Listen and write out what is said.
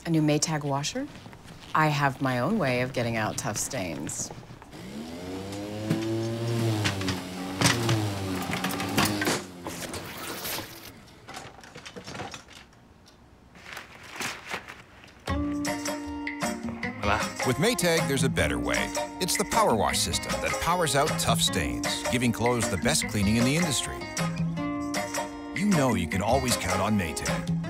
A new Maytag washer? I have my own way of getting out tough stains. With Maytag, there's a better way. It's the Power Wash system that powers out tough stains, giving clothes the best cleaning in the industry. You know you can always count on Maytag.